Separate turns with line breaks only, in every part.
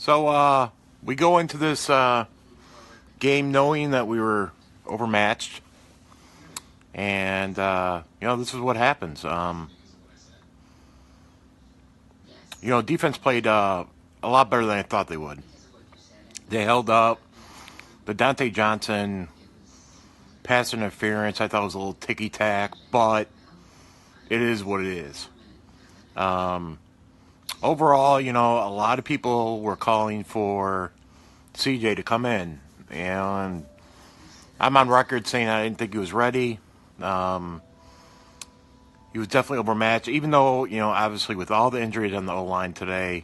So we go into this game knowing that we were overmatched, and this is what happens. Defense played a lot better than I thought they would. They held up. The Dante Johnson pass interference I thought was a little ticky tack, but it is what it is. Overall, a lot of people were calling for CJ to come in, and I'm on record saying I didn't think he was ready. He was definitely overmatched, even though, obviously with all the injuries on the O-line today,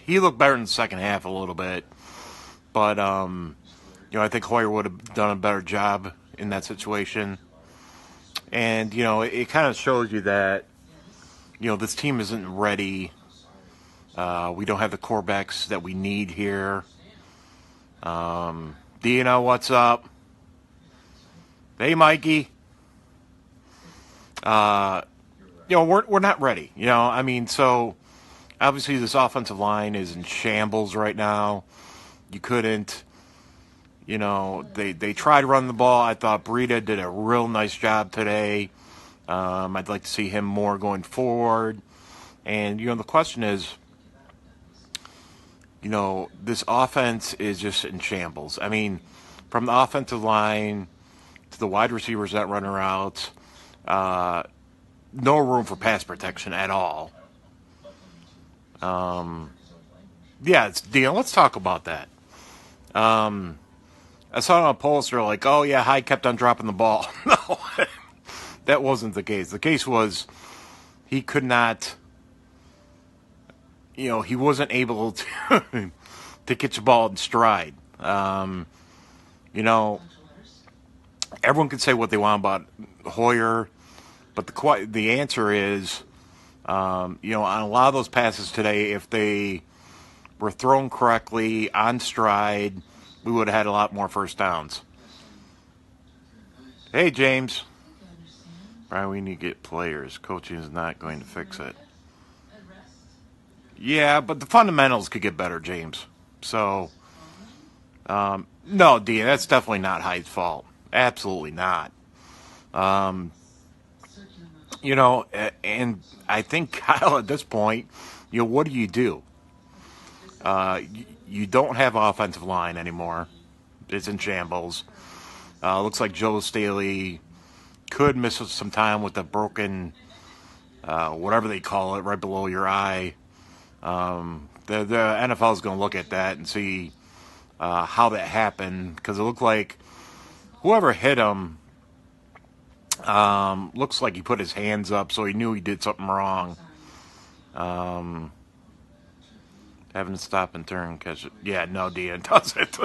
he looked better in the second half a little bit. But, I think Hoyer would have done a better job in that situation. And, it kind of shows you that, this team isn't ready. We don't have the quarterbacks that we need here. Dino, what's up? Hey, Mikey. We're not ready. So obviously this offensive line is in shambles right now. You couldn't, they tried to run the ball. I thought Breida did a real nice job today. I'd like to see him more going forward. And, the question is, this offense is just in shambles. From the offensive line to the wide receivers that run routes, no room for pass protection at all. It's Dion. Let's talk about that. I saw on a poster like, oh yeah, Hyde kept on dropping the ball. No, that wasn't the case. The case was he could not. He wasn't able to to catch the ball in stride. Everyone can say what they want about Hoyer, but the answer is, on a lot of those passes today, if they were thrown correctly on stride, we would have had a lot more first downs. Hey, James. Brian, we need to get players. Coaching is not going to fix it. Yeah, but the fundamentals could get better, James. So, no, Dean, that's definitely not Hyde's fault. Absolutely not. And I think, Kyle, at this point, what do? You don't have offensive line anymore. It's in shambles. Looks like Joe Staley could miss some time with the broken, whatever they call it, right below your eye. The NFL is going to look at that and see how that happened, because it looked like whoever hit him looks like he put his hands up, so he knew he did something wrong. Having to stop and turn and catch it. Yeah, no, Dean, it doesn't.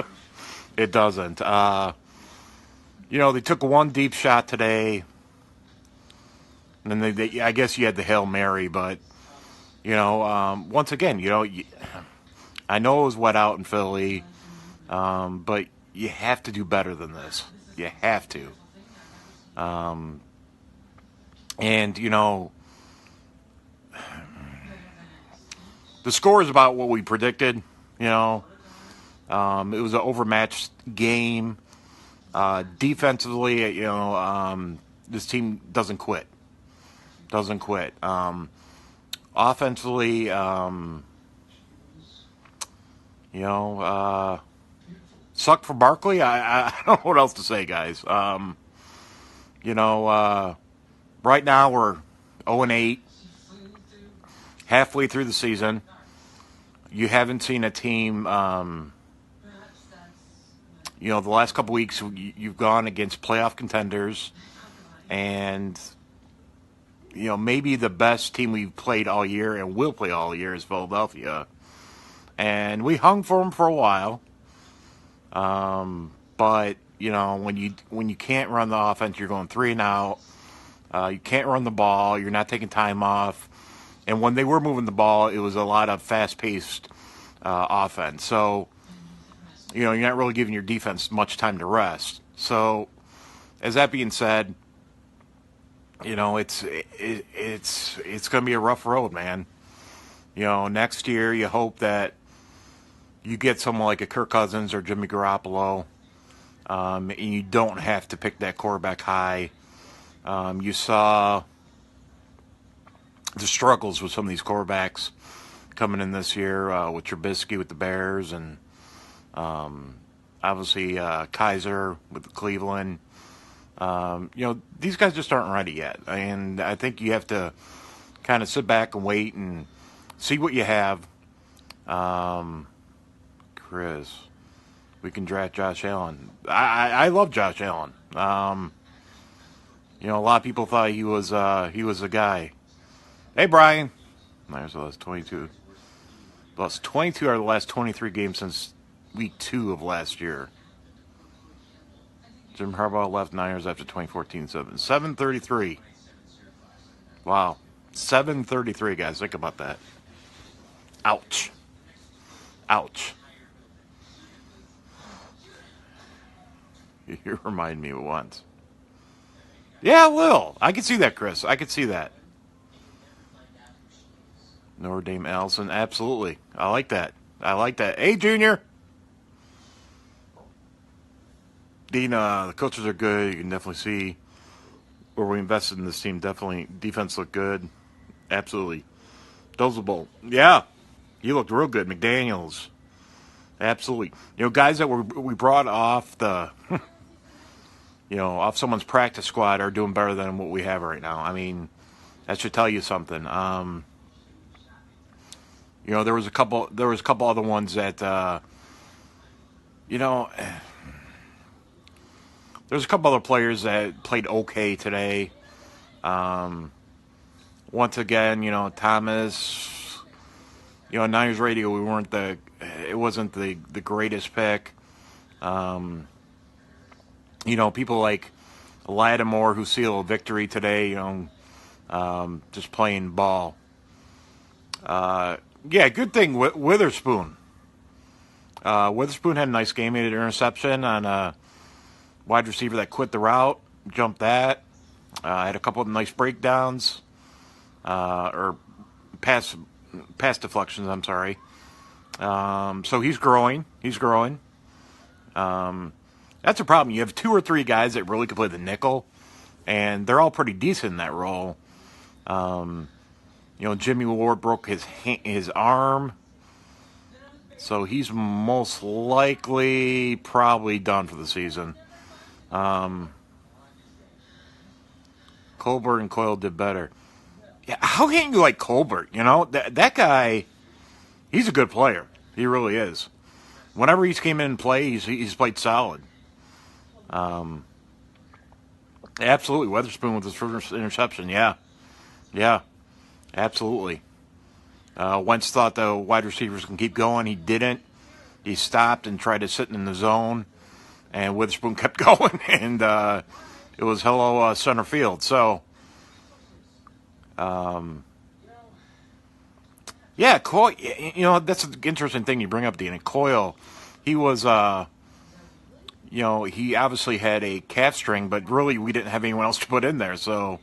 It doesn't. They took one deep shot today, and then I guess you had the Hail Mary, but, once again, I know it was wet out in Philly, but you have to do better than this. You have to. And, the score is about what we predicted, It was an overmatched game. Defensively, this team doesn't quit. Offensively, sucked for Barkley. I don't know what else to say, guys. Right now we're 0-8, halfway through the season. You haven't seen a team, the last couple weeks you've gone against playoff contenders, and, maybe the best team we've played all year and will play all year is Philadelphia. And we hung for them for a while. But, when you can't run the offense, you're going 3 and out. You can't run the ball. You're not taking time off. And when they were moving the ball, it was a lot of fast-paced offense. So, you're not really giving your defense much time to rest. So, as that being said, it's going to be a rough road, man. Next year you hope that you get someone like a Kirk Cousins or Jimmy Garoppolo, and you don't have to pick that quarterback high. You saw the struggles with some of these quarterbacks coming in this year with Trubisky with the Bears, and obviously Kaiser with Cleveland. These guys just aren't ready yet, and I think you have to kind of sit back and wait and see what you have. Chris, we can draft Josh Allen. I love Josh Allen. A lot of people thought he was a guy. Hey, Brian. There's the last 22. Lost 22 out of the last 23 games since week 2 of last year. Jim Harbaugh left Niners after 2014-7. 733. Wow. 733, guys. Think about that. Ouch. Ouch. You remind me of once. Yeah, a little. I can see that, Chris. I can see that. Notre Dame Allison. Absolutely. I like that. Hey, Junior. Dean, the coaches are good. You can definitely see where we invested in this team. Definitely. Defense looked good. Absolutely. Dozable. Yeah. He looked real good. McDaniels. Absolutely. Guys that we brought off the, off someone's practice squad are doing better than what we have right now. I mean, that should tell you something. There was a couple other ones that, there's a couple other players that played okay today. Once again, Thomas, Niners radio, it wasn't the greatest pick. People like Lattimore who sealed a victory today, just playing ball. Yeah, good thing Witherspoon. Witherspoon had a nice game. He had an interception on a wide receiver that quit the route, jumped that. Had a couple of nice breakdowns, or pass deflections, I'm sorry. So he's growing. That's a problem. You have 2 or 3 guys that really can play the nickel, and they're all pretty decent in that role. Jimmy Ward broke his arm, so he's most likely probably done for the season. Colbert and Coyle did better. Yeah, how can't you like Colbert? That guy, he's a good player. He really is. Whenever he's came in and played, he's played solid. Absolutely, Witherspoon with his first interception. Yeah, absolutely. Wentz thought the wide receivers can keep going. He didn't. He stopped and tried to sit in the zone, and Witherspoon kept going, and it was hello center field. So, yeah, Coyle. That's an interesting thing you bring up, Dean. Coyle, he was, he obviously had a calf string, but really we didn't have anyone else to put in there. So,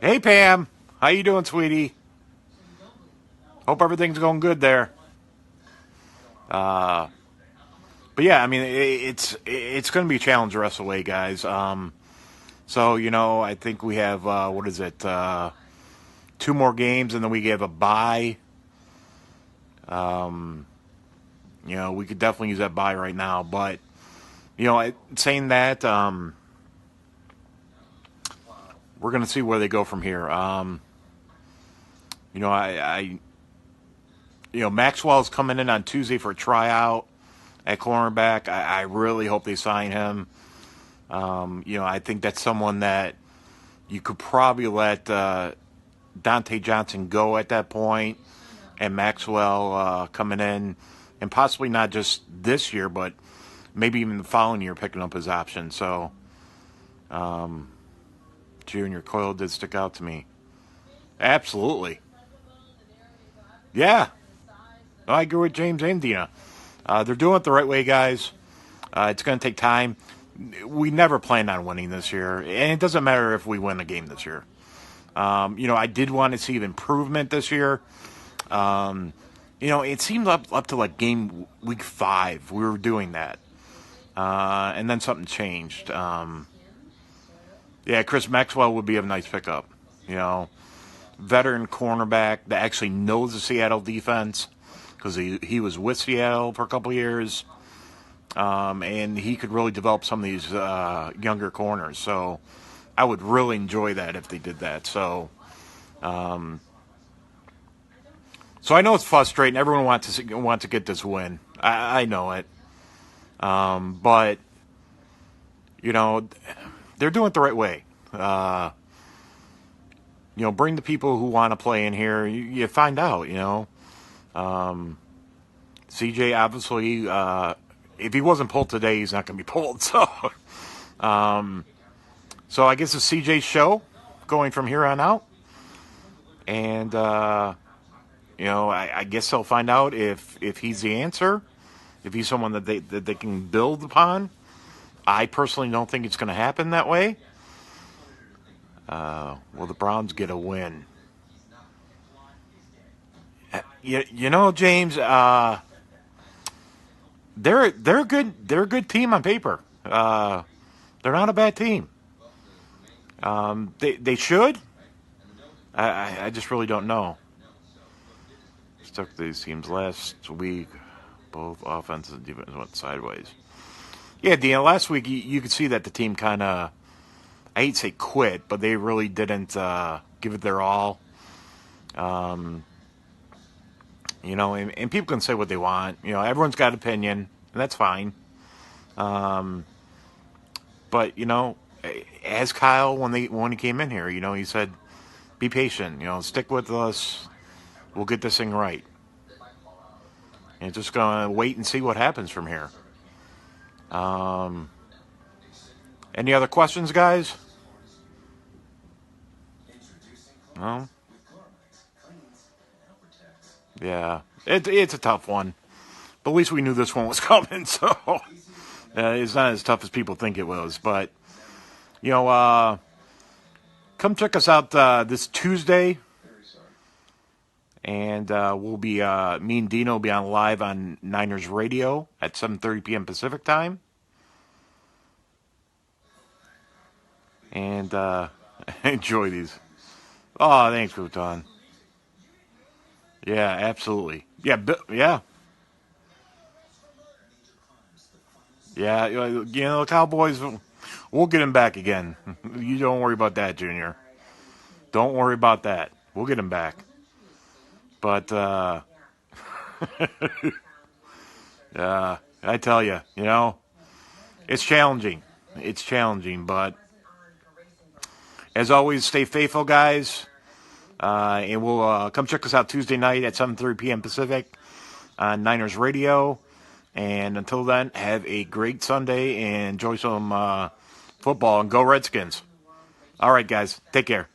hey Pam, how you doing, sweetie? Hope everything's going good there. But yeah, I mean, it's going to be a challenge the rest of the way, guys. So, I think we have, 2 more games, and then we have a bye. We could definitely use that bye right now. But, saying that, we're going to see where they go from here. Maxwell's coming in on Tuesday for a tryout at cornerback. I really hope they sign him. I think that's someone that you could probably let Dante Johnson go at that point, and Maxwell coming in, and possibly not just this year, but maybe even the following year picking up his option. So, Junior Coyle did stick out to me. Absolutely. Yeah. I agree with James and Dina. They're doing it the right way, guys. It's going to take time. We never planned on winning this year, and it doesn't matter if we win a game this year. I did want to see an improvement this year. It seemed up to like game week 5 we were doing that, and then something changed. Chris Maxwell would be a nice pickup. Veteran cornerback that actually knows the Seattle defense because he was with Seattle for a couple of years, and he could really develop some of these younger corners. So I would really enjoy that if they did that. So I know it's frustrating. Everyone wants to get this win. I know it, but they're doing it the right way. Bring the people who want to play in here. You find out. CJ obviously, if he wasn't pulled today, he's not going to be pulled. So, so I guess it's CJ's show going from here on out, and I guess they'll find out if he's the answer, if he's someone that they can build upon. I personally don't think it's going to happen that way. Will the Browns get a win? James, they're a good team on paper. They're not a bad team. They should. I just really don't know. Stuck these teams last week. Both offense and defense went sideways. Yeah, Dean, last week you could see that the team kind of, I hate to say quit, but they really didn't give it their all. And people can say what they want. Everyone's got an opinion, and that's fine. But, as Kyle, when he came in here, he said, be patient, stick with us. We'll get this thing right. And just going to wait and see what happens from here. Any other questions, guys? No? Yeah, it's a tough one. But at least we knew this one was coming, so it's not as tough as people think it was. But, come check us out this Tuesday. And we'll be, me and Dino will be on live on Niners Radio at 7:30 p.m. Pacific time. And enjoy these. Oh, thanks, Bhutan. Yeah, absolutely. Yeah, Yeah, the Cowboys, we'll get him back again. You don't worry about that, Junior. Don't worry about that. We'll get him back. But, I tell you, it's challenging. It's challenging, but as always, stay faithful, guys. And we'll come check us out Tuesday night at 7:30 p.m. Pacific on Niners Radio. And until then, have a great Sunday and enjoy some football and go Redskins. All right, guys. Take care.